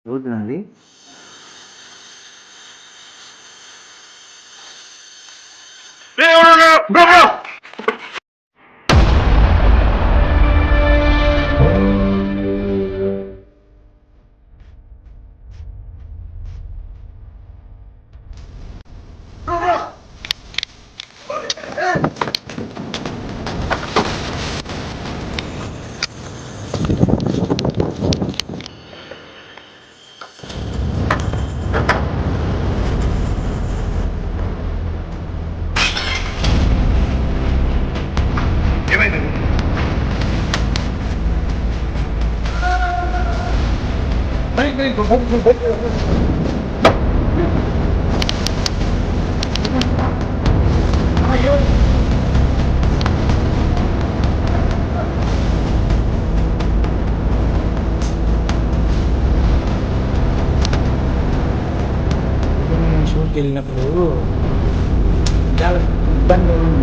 రోజునది షూట్కి వెళ్ళినప్పుడు చాలా ఇబ్బంది ఉంది.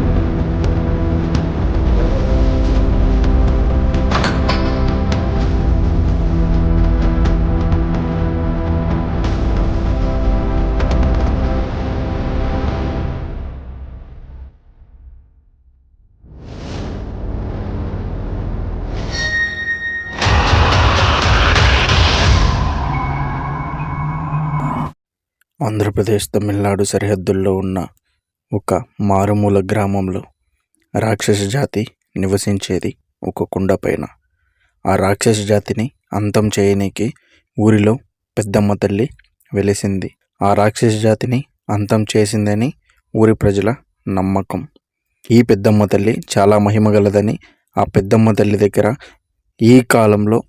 ఆంధ్రప్రదేశ్ తమిళనాడు సరిహద్దుల్లో ఉన్న ఒక మారుమూల గ్రామంలో రాక్షస జాతి నివసించేది. ఒక కొండపైన ఆ రాక్షస జాతిని అంతం చేయనీకి ఊరిలో పెద్దమ్మ తల్లి వెలిసింది. ఆ రాక్షస జాతిని అంతం చేసిందని ఊరి ప్రజల నమ్మకం. ఈ పెద్దమ్మ తల్లి చాలా మహిమగలదని ఆ పెద్దమ్మ తల్లి దగ్గర ఈ కాలంలో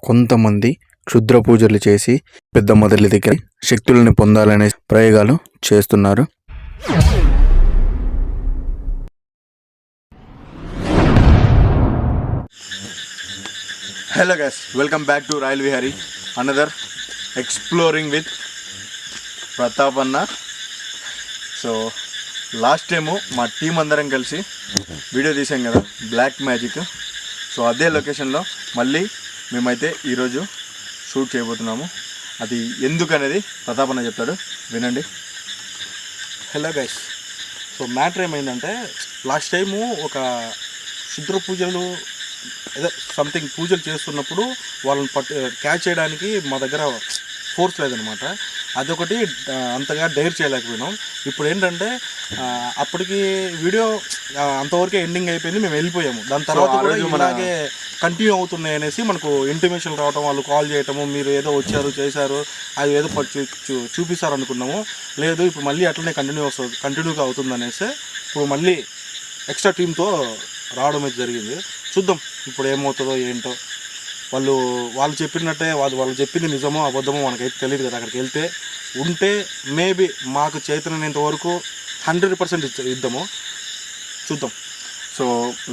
కొంతమంది క్షుద్ర పూజలు చేసి పెద్దమ్మ తల్లి దగ్గర శక్తులను పొందాలనే ప్రయోగాలు చేస్తున్నారు. Hello guys, welcome back to royal Vihari, another exploring with Pratap అన్న. సో లాస్ట్ టైము మా టీం అందరం కలిసి వీడియో తీసాం కదా, బ్లాక్ మ్యాజిక్. సో అదే లొకేషన్లో మళ్ళీ మేమైతే ఈరోజు షూట్ చేయబోతున్నాము. అది ఎందుకనేది ప్రతాప్ అన్న చెప్తాడు, వినండి. హలో గైస్, సో మ్యాటర్ ఏమైందంటే లాస్ట్ టైము ఒక క్షుద్ర పూజలు ఏదో సంథింగ్ పూజలు చేస్తున్నప్పుడు వాళ్ళని క్యాచ్ చేయడానికి మా దగ్గర ఫోర్స్ లేదనమాట. అదొకటి అంతగా డైర్ చేయలేకపోయినాం. ఇప్పుడు ఏంటంటే అప్పటికి వీడియో అంతవరకే ఎండింగ్ అయిపోయింది, మేము వెళ్ళిపోయాము. దాని తర్వాత కూడా ఇలాగే కంటిన్యూ అవుతున్నాయి అనేసి మనకు ఇంటిమేషన్ రావటం, వాళ్ళు కాల్ చేయటము, మీరు ఏదో వచ్చారు చేశారు అది ఏదో చూపిస్తారు అనుకున్నాము. లేదు ఇప్పుడు మళ్ళీ అట్లనే కంటిన్యూగా అవుతుంది అనేసి ఇప్పుడు మళ్ళీ ఎక్స్ట్రా టీంతో రావడం అయితే జరిగింది. చూద్దాం ఇప్పుడు ఏమవుతుందో ఏంటో. వాళ్ళు చెప్పినట్టే వాళ్ళు చెప్పింది నిజమో అబద్ధమో మనకైతే తెలియదు కదా. అక్కడికి వెళ్తే ఉంటే మేబీ మాకు చేతనైనంత వరకు 100% ఇద్దాము, చూద్దాం. సో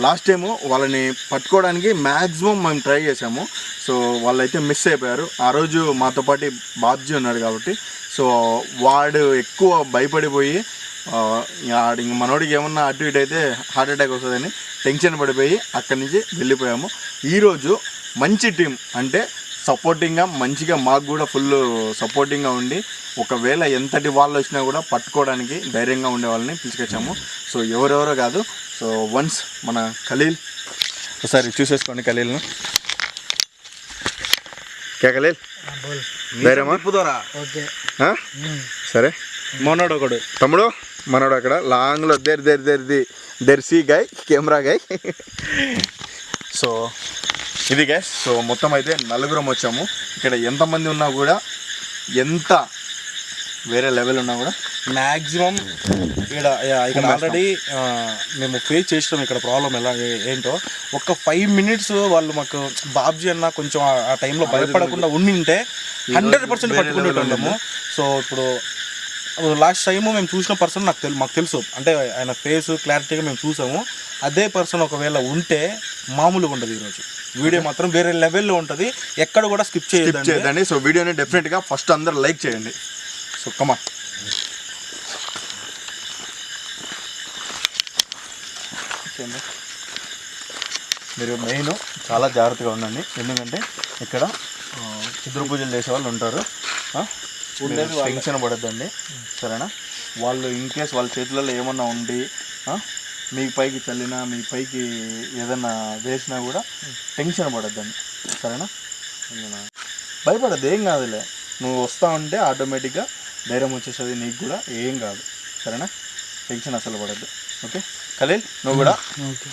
లాస్ట్ టైము వాళ్ళని పట్టుకోవడానికి మ్యాక్సిమం మేము ట్రై చేసాము. సో వాళ్ళైతే మిస్ అయిపోయారు. ఆ రోజు మాతో పాటు బాబ్జీ ఉన్నాడు కాబట్టి సో వాడు ఎక్కువ భయపడిపోయి ఇంక మనోడికి ఏమన్నా అటు ఇటు అయితే హార్ట్ అటాక్ వస్తుందని టెన్షన్ పడిపోయి అక్కడి నుంచి వెళ్ళిపోయాము. ఈరోజు మంచి టీం అంటే సపోర్టింగ్గా మంచిగా మాకు కూడా ఫుల్ సపోర్టింగ్గా ఉండి ఒకవేళ ఎంతటి వాళ్ళు వచ్చినా కూడా పట్టుకోవడానికి ధైర్యంగా ఉండే వాళ్ళని పిలుచుకొచ్చాము. సో ఎవరెవరో కాదు, సో వన్స్ మన ఖలీల్ ఒకసారి చూసేసుకోండి. ఖలీల్ను ఖలీల్ ధైర్యమా? సరే, మనోడు ఒకడు తమ్ముడు మనోడు అక్కడ లాంగ్లో దెర్సీ గాయ్, కెమెరా గాయ్. సో ఇది గ్యాస్. సో మొత్తం అయితే నలుగురం వచ్చాము. ఇక్కడ ఎంతమంది ఉన్నా కూడా, ఎంత వేరే లెవెల్ ఉన్నా కూడా మ్యాక్సిమం ఇక్కడ ఆల్రెడీ మేము ఫేస్ చేసినాం ఇక్కడ ప్రాబ్లం ఎలా ఏంటో. ఒక 5 minutes వాళ్ళు మాకు బాబ్జీ అన్న కొంచెం ఆ టైంలో భయపడకుండా ఉండింటే 100% పట్టుకునేటోళ్ళము. సో ఇప్పుడు లాస్ట్ టైము మేము చూసిన పర్సన్ మాకు తెలుసు, అంటే ఆయన ఫేస్ క్లారిటీగా మేము చూసాము. అదే పర్సన్ ఒకవేళ ఉంటే మామూలుగా ఉండదు. ఈరోజు వీడియో మాత్రం వేరే లెవెల్లో ఉంటుంది, ఎక్కడ కూడా స్కిప్ చేయదండి. సో వీడియోని డెఫినెట్గా ఫస్ట్ అందరు లైక్ చేయండి. సో కమాన్. మీరు మెయిన్ చాలా జాగ్రత్తగా ఉండండి, ఎందుకంటే ఇక్కడ క్షుద్ర పూజలు చేసే వాళ్ళు ఉంటారు. టెన్షన్ పడద్దండి, సరేనా? వాళ్ళు ఇన్ కేస్ వాళ్ళ చేతులలో ఏమన్నా ఉండి మీ పైకి చల్లినా, మీ పైకి ఏదన్నా వేసినా కూడా టెన్షన్ పడద్దండి, సరేనా? భయపడద్దు, ఏం కాదులే. నువ్వు వస్తా ఉంటే ఆటోమేటిక్గా ధైర్యం వచ్చేస్తుంది, నీకు కూడా ఏం కాదు, సరేనా? టెన్షన్ అసలు పడద్దు. ఓకే ఖలీల్, నువ్వు కూడా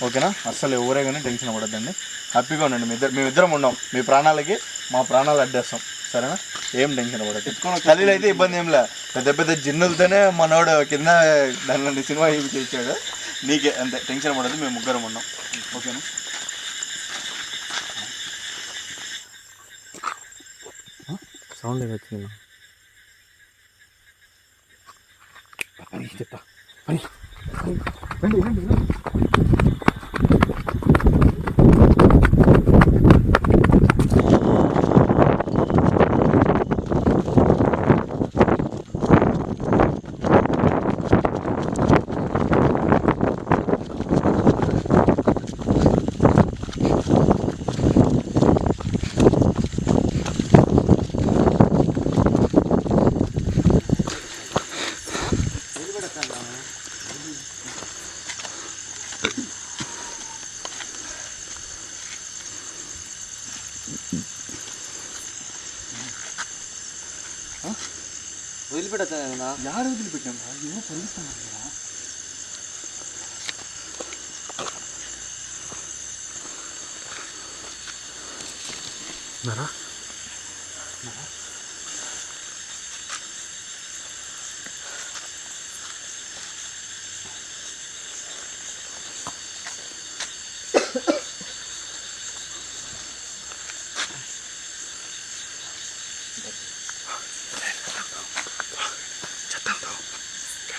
ఓకేనా? అస్సలు ఎవరే కానీ టెన్షన్ పడద్దండి, హ్యాపీగా ఉండండి. మేమిద్దరం ఉన్నాం, మీ ప్రాణాలకి మా ప్రాణాలు అడ్డేస్తాం, సరేనా? ఏం టెన్షన్ పడద్దు. ఖలీల్ అయితే ఇబ్బంది ఏం లే, పెద్ద పెద్ద జిన్నులతోనే మనోడు కింద దానిలో సినిమా చేయించాడు. నీకే అంతే, టెన్షన్ పడద్దు, మేము ముగ్గురం ఉన్నాం, ఓకేనా? సౌండ్ వచ్చింది చెప్తా. వదిలిపెట్టా యారు వదిలిపెట్టాం రా, ఏమో పలుస్తాను మరా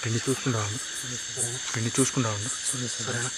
పెళ్లి చూసుకుంటా ఉండు, పెళ్లి చూసుకుంటా ఉండు, సరేనా?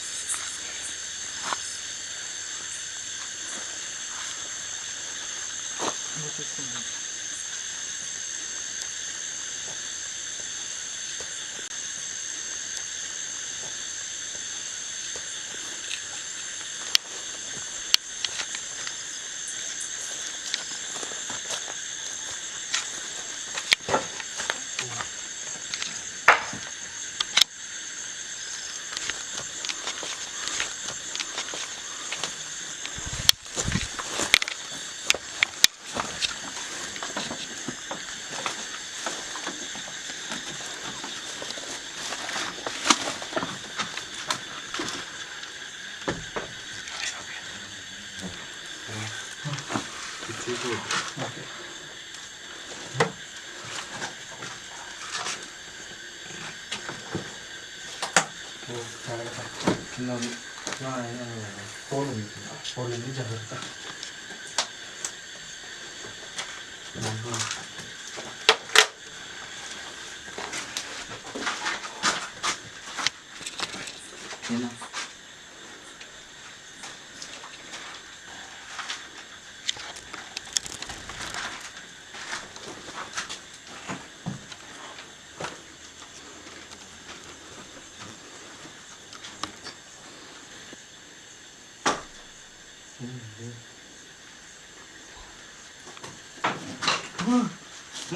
జాగ్రత్త.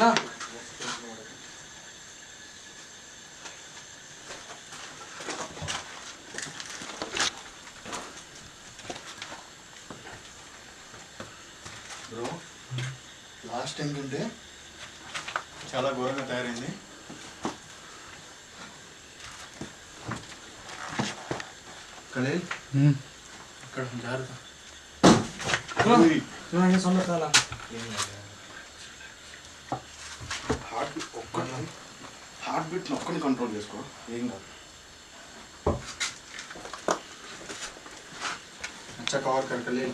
నా బ్రో, లాస్ట్ టైం కంటే చాలా ఘోరంగా తయారైంది. ఖలీల్ ఇక్కడ జాగ్రత్త. హార్ట్ బీట్ ఒక్కని కంట్రోల్ చేసుకో, ఏం కాదు. अच्छा कवर करके ले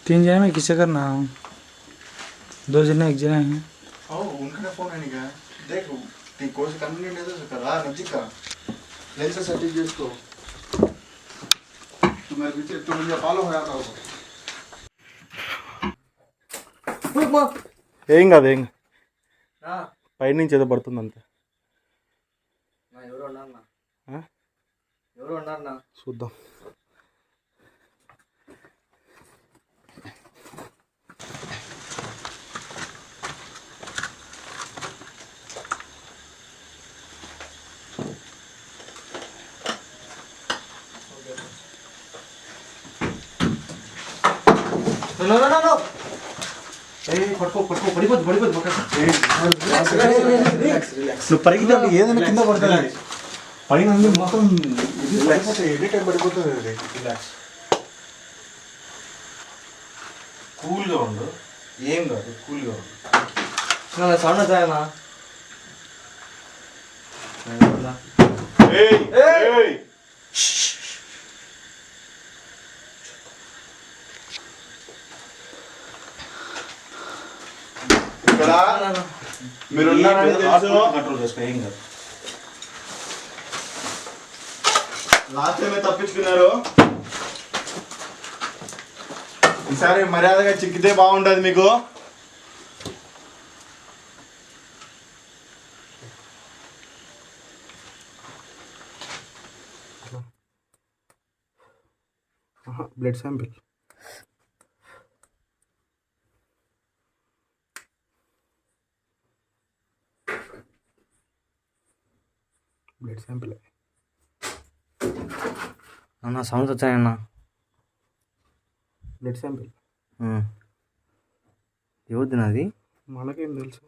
3 जने में किसे करना, 2 जने 1 जना है. आओ उनका फोन है नहीं क्या, देख ती कोई कन्वीनियंट है तो करा नजीक का लेंस सेट చేసుకో. तुम्हारे पीछे तुम मुझे फॉलो हो जाता हो. ఏం కాదు ఏం పైనుంచి ఏదో పడుతుంది అంతే. చూద్దాం. నువ్వు పరిగెత్తి ఏదైనా కింద పడుతుంది పైన మొత్తం ఎనీ టైం పడిపోతుంది. కూల్గా ఉండు, ఏం కాదు, కూల్గా ఉండు. సౌండ్ వచ్చాయన్నా. ఇక్కడ మీరు కంట్రోల్ చేసుకో, ఏం కాదు. లాస్ట్ టైమే తప్పించుకున్నారు, ఈసారి మర్యాదగా చిక్కితే బాగుంటుంది మీకు. బ్లడ్ శాంపిల్ అన్న సౌండ్స్ వచ్చాయన్నా. బ్లడ్ శాంపిల్ ఎవరిది నాది? మనకేం తెలుసు.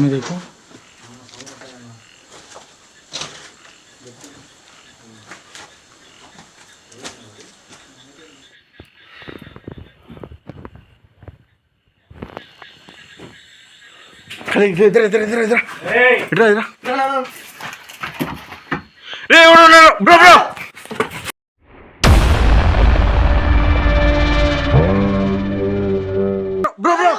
में देखो इधर इधर इधर इधर इधर इधर इधर ब्रो ब्रो ब्रो ब्रो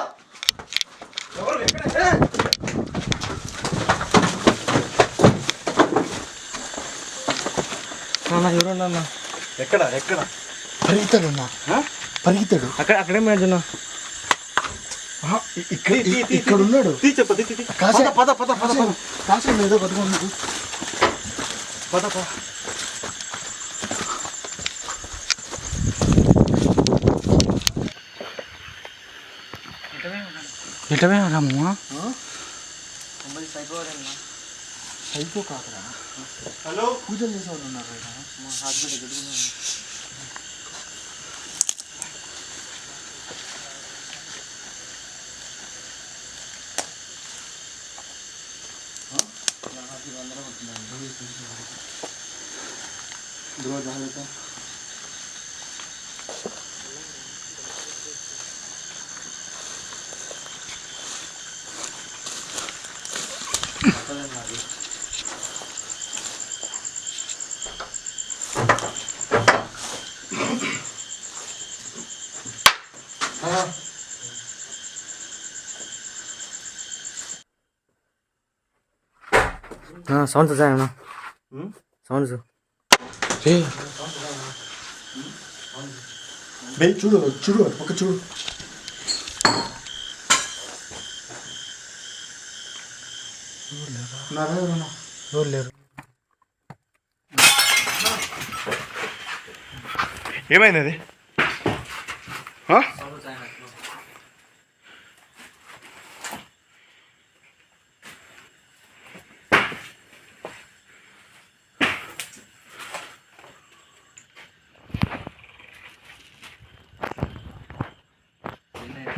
ఎవరన్నా ఎక్కడ ఎక్కడ పరిగెత్తాడు పరిగెత్తాడు అక్కడే మేజన్నా. ఇక్కడ ఉన్నాడు. పద పద పద పద కాశీ ఏదో పట్టుకోండి. పద పద ఎటవే రామ్మా. సైకో కాకరా. హలో పూజలు చేసేవాళ్ళు ఉన్నారు. జాగ్రత్త. సౌండ్స్ వచ్చాయన్నా. సౌండ్స్ చూడు చూడు ఒక చూడు. ఎవరు లేరు. ఏమైంది అది?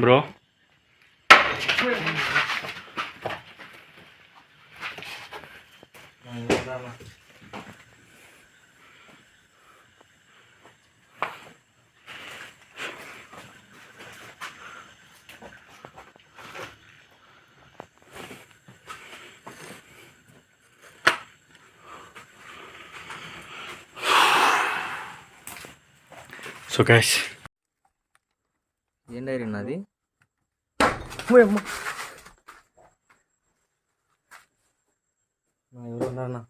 బ్రో సో గైస్ ఏం డైరీ నాది ఎవరు ఉన్నారన్నా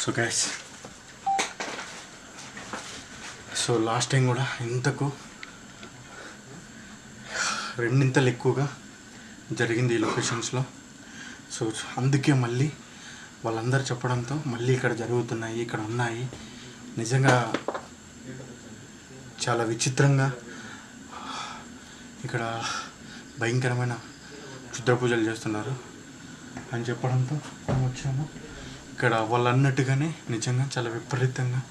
so guys so last time కూడా ఇంతకు రెండింతలు ఎక్కువగా జరిగింది ఈ లొకేషన్స్లో. సో అందుకే మళ్ళీ వాళ్ళందరూ చెప్పడంతో మళ్ళీ ఇక్కడ జరుగుతున్నాయి, ఇక్కడ ఉన్నాయి. నిజంగా చాలా విచిత్రంగా ఇక్కడ భయంకరమైన క్షుద్ర పూజలు చేస్తున్నారు అని చెప్పడంతో మేము వచ్చాము. ఇక్కడ వాళ్ళు అన్నట్టుగానే నిజంగా చాలా విపరీతంగా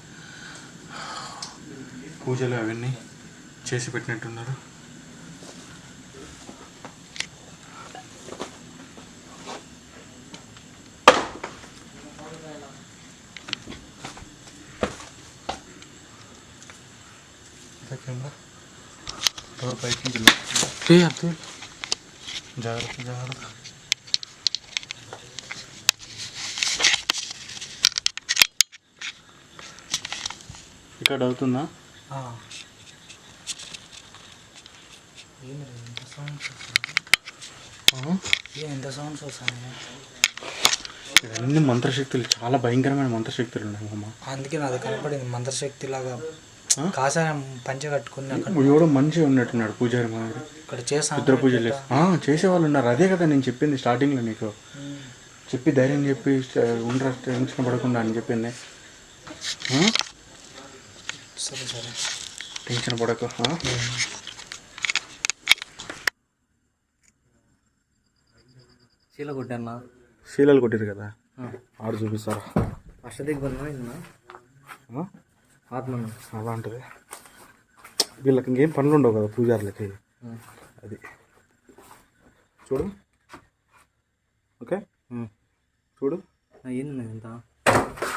పూజలు అవన్నీ చేసి పెట్టినట్టున్నారు. డోర్ బయట నుంచి అబ్దుల్ జాగ్రత్త జాగ్రత్త. ఇక్కడ అవుతుందా? ఎంత సౌండ్స్ వస్తాయి? ఇవన్నీ మంత్రశక్తులు, చాలా భయంకరమైన మంత్రశక్తులు ఉన్నాయి అమ్మ. అందుకే నాది కనపడింది మంత్రశక్తి లాగా. కాషాయం పంచ కట్టుకుని అక్కడ ఎవడో మనిషి ఉన్నట్టున్నాడు పూజారి మాదిరి. ఇక్కడ చేసాం రుద్ర పూజలు చేసేవాళ్ళు ఉన్నారు. అదే కదా నేను చెప్పింది స్టార్టింగ్లో నీకు చెప్పి ధైర్యం చెప్పి ఉండరా టెన్షన్ పడకుండా అని చెప్పింది. సరే సరే టెన్షన్ పడకు. శీల కొట్టన్నా శీలాలు కొట్టారు కదా, ఆడు చూపిస్తారా అష్టదిగ్బంధం ఆత్మ అలాంటిది. వీళ్ళకి ఇంకేం పనులు ఉండవు కదా పూజారులకి. అది చూడు. ఓకే చూడు ఏంది ఎంత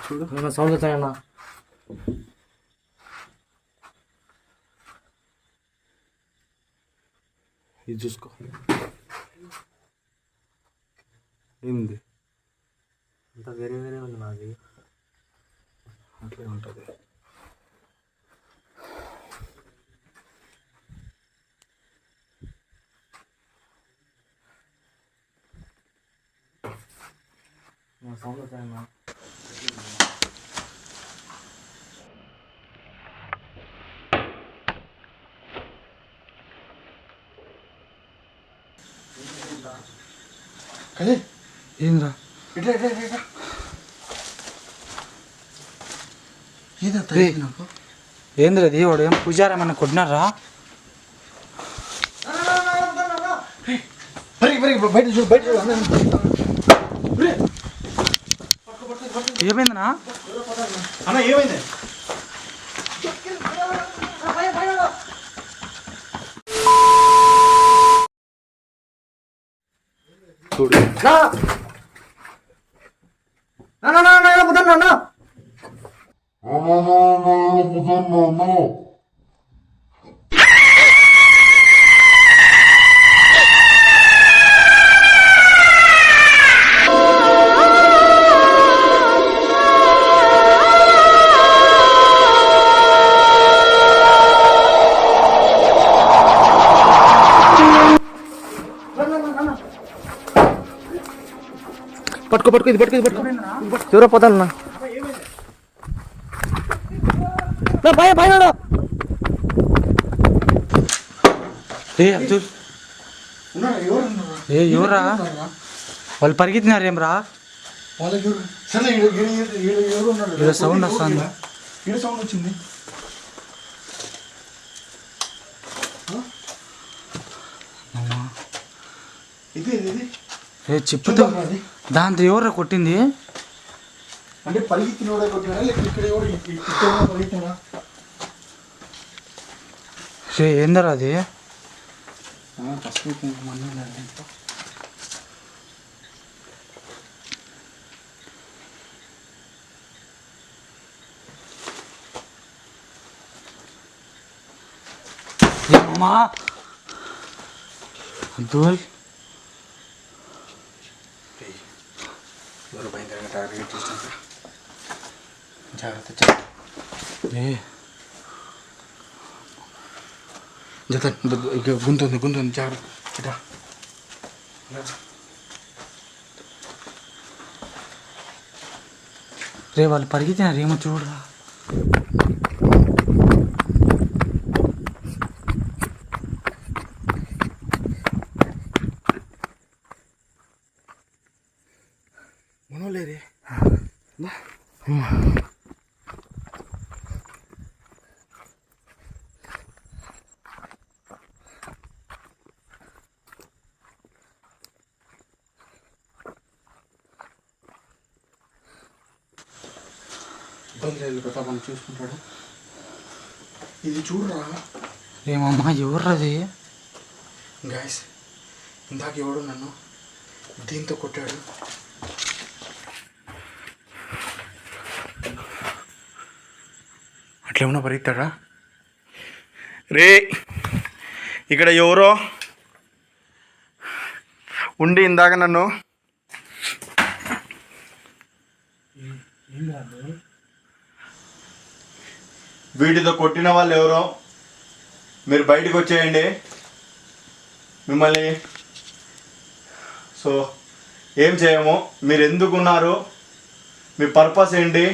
చూడు సౌండ్ వచ్చాయన్నా. ఇది చూసుకో ఏంది అంతా వేరే వేరే ఉంది నాది. అట్లే ఉంటుంది. సౌండ్ వచ్చాయన్నా. ఏంద్రా ఏంద్రా అది? వాడు ఏం పూజారి ఏమన్నా కొట్టినారా? ఏమైందనా? అన్న ఏమైంది? చూడు పట్టుకో ఇది పట్టుకో ఎవరో పోతానన్నా. అబ్దుల్ ఎవరా? వాళ్ళు పరిగెత్తినారు ఏం రా? సౌండ్ వస్తుంది. సౌండ్ వచ్చింది. ఇది ఏ చెప్పుతో దాంతో ఎవరు కొట్టింది? అంటే పరిగెత్తినోడే కొట్టినా లేకపోతే ఇక్కడ ఎవరు ఇక్కడ పరిగెత్తినా? రే ఏందరా అది? ఫస్ట్ అమ్మా అబ్దుల్ ఎవరు భయంకరంగా టార్గెట్ చేసినాక జాగ్రత్త ఏ జతన్ గుంతుంది జాగ్రత్త ఇట్రా. రే వాళ్ళు పరిగెత్తినారు ఏమో చూడరా. మనోలేరే ఇబ్బంది లేదు ప్రతాప్ అని చూసుకుంటాడు. ఇది చూడరా ఏమమ్మా ఎవర్రది? గాయస్, ఇందాక ఎవడు నన్ను దీంతో కొట్టాడు. అట్లేమన్నా పరిగెత్తాడా? రే ఇక్కడ ఎవరో ఉండి ఇందాక నన్ను వీటితో కొట్టిన వాళ్ళు ఎవరో మీరు బయటకు వచ్చేయండి. మిమ్మల్ని సో ఏం చేయము. మీరు ఎందుకున్నారు, మీ పర్పస్ ఏంటి,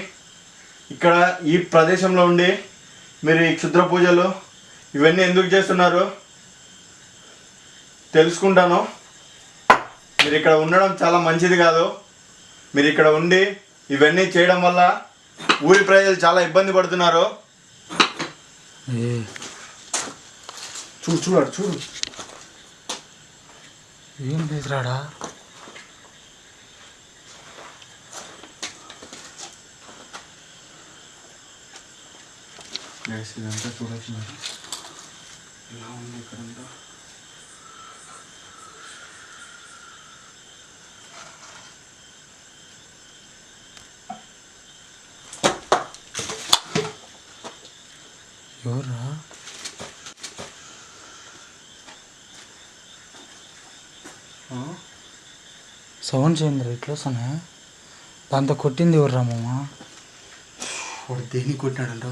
ఇక్కడ ఈ ప్రదేశంలో ఉండి మీరు ఈ క్షుద్ర పూజలు ఇవన్నీ ఎందుకు చేస్తున్నారు తెలుసుకుంటాను. మీరు ఇక్కడ ఉండడం చాలా మంచిది కాదు. మీరు ఇక్కడ ఉండి ఇవన్నీ చేయడం వల్ల ఊరి ప్రజలు చాలా ఇబ్బంది పడుతున్నారు. చూడు ఏం లేదురాడా. ఇదంతా చూడాల్సినది ఎలా ఉంది ఇక్కడంతా. ఎవర్రా? సౌండ్ చేయండి ఇట్లా వస్తానే. దాంతో కొట్టింది ఎవర్రా మామ? వాడు దేన్ని కొట్టినాడంట?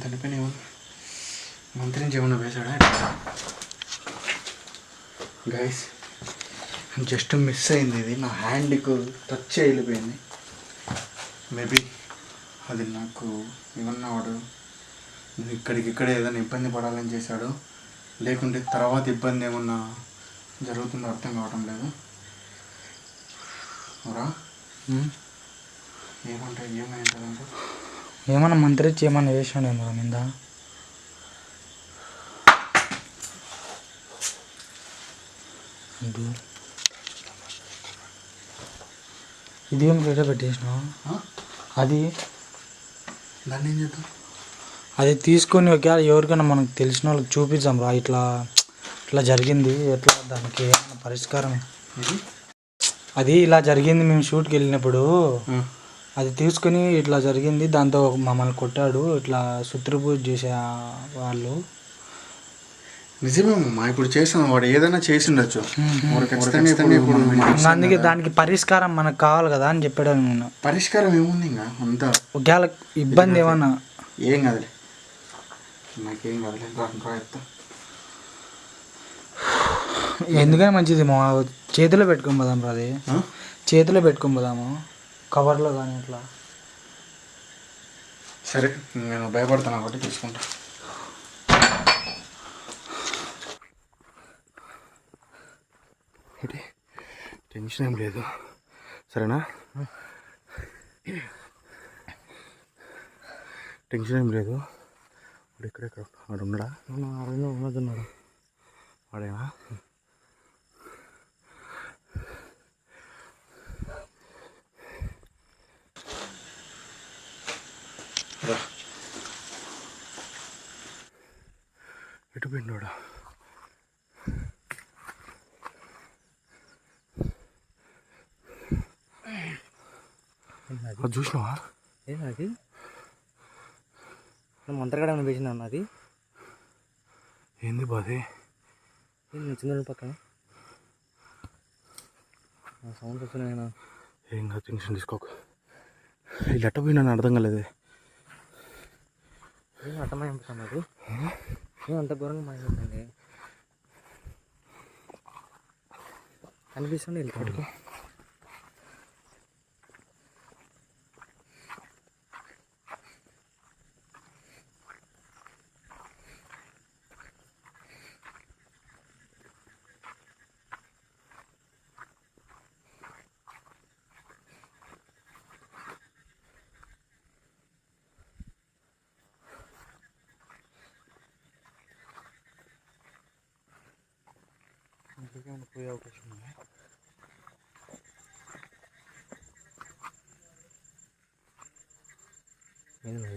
దానిపైన ఏమన్నా మంత్రించి ఏమన్నా వేశాడా? గైస్, జస్ట్ మిస్ అయింది. ఇది నా హ్యాండ్కు టచ్ వెళ్ళిపోయింది. మేబీ అది నాకు ఏమన్నా వాడు ఇక్కడికిక్కడే ఏదైనా ఇబ్బంది పడాలని చేశాడు, లేకుంటే తర్వాత ఇబ్బంది ఏమన్నా జరుగుతుందో అర్థం కావటం లేదు. రా ఏమంటే ఏమైందంటే ఏమన్నా మంత్రించి ఏమన్నా వేసాడేమో మీద. ఇదేం రేట పెట్టేసినావు? అది దాన్ని ఏం చేద్దాం? అది తీసుకొని ఒకవేళ ఎవరికైనా మనకు తెలిసిన వాళ్ళకి చూపించాం రా. ఇట్లా ఇట్లా జరిగింది, ఎట్లా దానికి ఏమైనా పరిష్కారం. అది ఇలా జరిగింది, మేము షూట్కి వెళ్ళినప్పుడు అది తీసుకొని ఇట్లా జరిగింది, దాంతో మమ్మల్ని కొట్టాడు, ఇట్లా శుత్రుపూజ చేసే వాళ్ళు. నిజమేమమ్మా, ఇప్పుడు చేసాం. వాడు ఏదైనా చేసి ఉండొచ్చు. అందుకే దానికి పరిష్కారం మనకు కావాలి కదా అని చెప్పాడు. నేను పరిష్కారం ఏముంది ఇంకా అంతా. ఒకవేళ ఇబ్బంది ఏమన్నా ఏం కాదులే, నాకేం కాదులే. రాయిస్తా. ఎందుకని మంచిది మా చేతిలో పెట్టుకొని పోదాం రా. అది చేతిలో పెట్టుకొని పోదాము, కవర్లో కానీ అట్లా. సరే, నేను భయపడతాను కాబట్టి తీసుకుంటా. ఒకటి టెన్షన్ ఏం లేదు, సరేనా? టెన్షన్ ఏం లేదు. వాడు ఎక్కడెక్కడ వాడు ఉన్నాడా? ఉన్నదన్నాడు. వాడేనా? ఎటు పోయినోడా? అది చూసినావా? ఏంది మంత్రగడ వేసిన అది ఏంది బాధే? ఏంది చిన్న పక్కన సౌండ్ వస్తున్నాయినా. ఏం కాదు, టెన్షన్ తీసుకోకు. ఇది ఎట్ట పోయినా అర్థం కాలేదే. ఏం అర్థమైపోతాను అది. ఏం అంత ఘోరంగా మాయమైపోతుంది అనిపిస్తుంది. వెళ్ళిపోయి పోయే అవకాశం ఉంది. ఏంది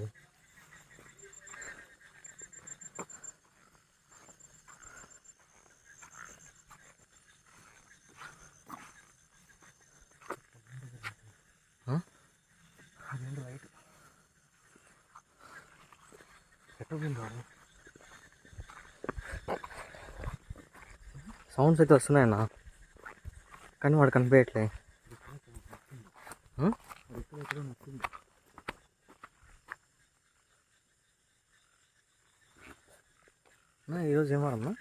అదేంటి రైట్ ఎట్ట పోయింది? సౌండ్స్ అయితే వస్తున్నాయన్నా, కానీ వాడు కనిపించట్లే. ఈరోజు ఏం వారమ్మా?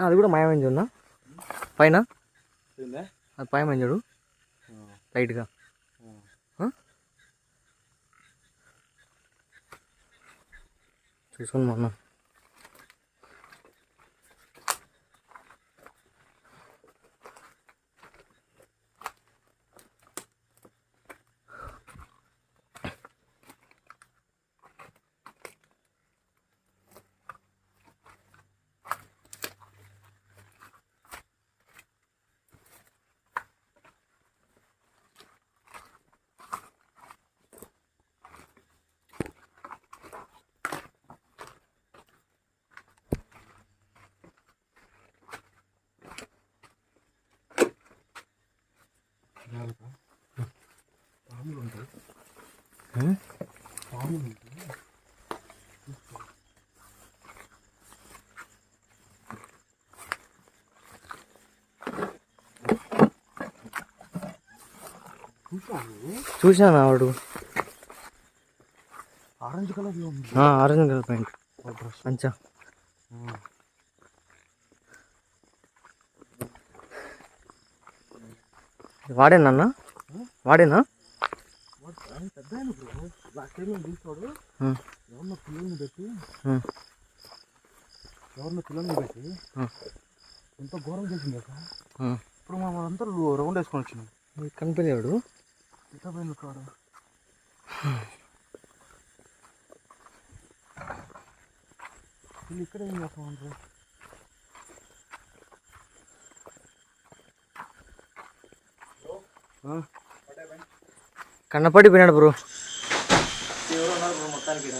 అది కూడా మాయమైంది చూడన్నా పైన, అది మాయమైంది చూడు లైట్గా. చూసుకుని మొన్న పాములు ఉంటాయి. చూసాను ఆవిడు ఆరెంజ్ కలర్ ఉంది. ఆరెంజ్ కలర్ ప్యాంట్ మంచా. వాడేనా వాడేనా? పెద్ద లాస్ట్ టైం తీసుకోడు. ఎవరినో పిల్లల్ని పెట్టి ఎంత ఘోరం చేసింది కదా. ఇప్పుడు మనం అంతా రౌండ్ వేసుకొని వచ్చినాం. కనిపించాడు ఎంత పోయింది కాడు. వీళ్ళు ఇక్కడ ఏం చేస్తామంటారు? కన్నపడి పోయినాడు బ్రో. మొత్తానికి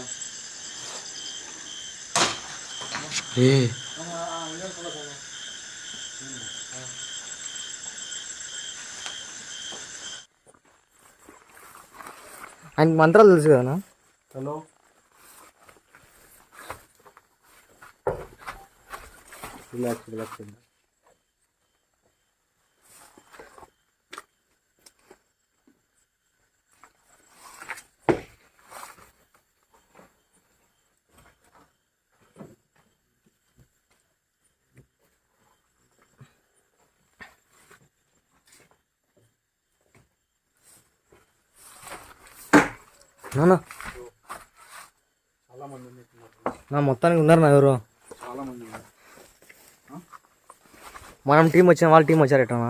ఆయనకి మంత్రాలు తెలుసు కదా. Hello, relax. నాన్న నా మొత్తానికి ఉన్నారు నా ఎవరు. చాలామంది మనం టీం వచ్చిన వాళ్ళ టీం వచ్చారటనా.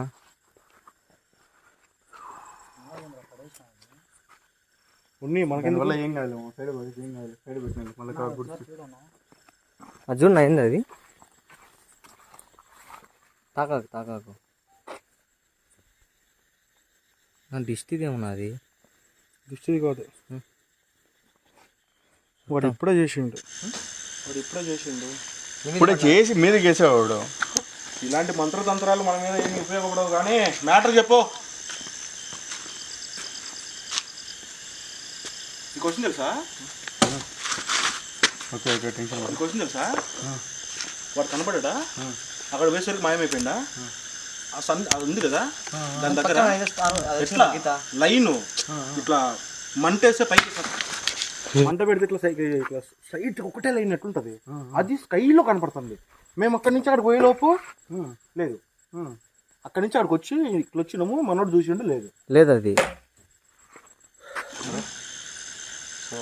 ఉన్నాయి మనకి వల్ల ఏం కాదు. సైడ్ ఏం కాదు. సైడ్ పెట్టినందుకు మళ్ళీ అది చూడు నా ఏంది అది. తాకాకు నా దిష్టిది ఏమన్నా అది. దిష్టిది కాదు, వాడు ఇప్పుడే చేసిండు. ఇప్పుడే చేసి మీదకి వేసేవాడు. ఇలాంటి మంత్రతంత్రాలు మన మీద ఏమి ఉపయోగపడవు. కానీ మ్యాటర్ చెప్పు. ఈ క్వశ్చన్ తెలుసా? ఓకే ఓకే, టెన్షన్ ఈ క్వశ్చన్ తెలుసా? వాడు కనపడా? అక్కడ వేసరికి మాయమైపోయిందా? ఆ అది ఉంది కదా దాని దగ్గర ఎట్లా లైన్ ఇట్లా మంటేస్తే పైకి మంట పెడితే ఇట్లా ఇట్లా స్ట్రైట్ ఒకటే లైన్ ఎట్లుంటది, అది స్కైలో కనపడుతుంది. మేము అక్కడి నుంచి అక్కడికి పోయేలోపు లేదు, అక్కడి నుంచి అక్కడికి వచ్చి ఇట్లా వచ్చినాము, మనోడు చూసిండు లేదు. లేదు అది. సో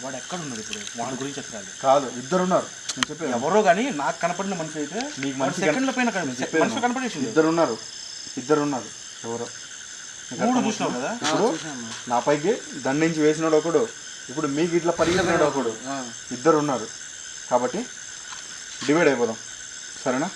వాడు ఎక్కడ ఉన్నాడు ఇప్పుడు? వాడి గురించి చెప్పాలి కాదు, ఇద్దరు ఉన్నారు. నేను చెప్పాను ఎవరో కానీ నాకు కనపడిన మనిషి అయితే నీకు మనిషి సెకండ్ల పైన మనిషి కనపడేసింది. ఇద్దరు ఉన్నారు ఎవరో చూసినావు కదా. ఇప్పుడు నా పైకి దండ నుంచి వేసినాడు ఒకడు, ఇప్పుడు మీకు ఇట్లా పరిగెత్తినాడు ఒకడు, ఇద్దరు ఉన్నారు. కాబట్టి డివైడ్ అయిపోదాం, సరేనా?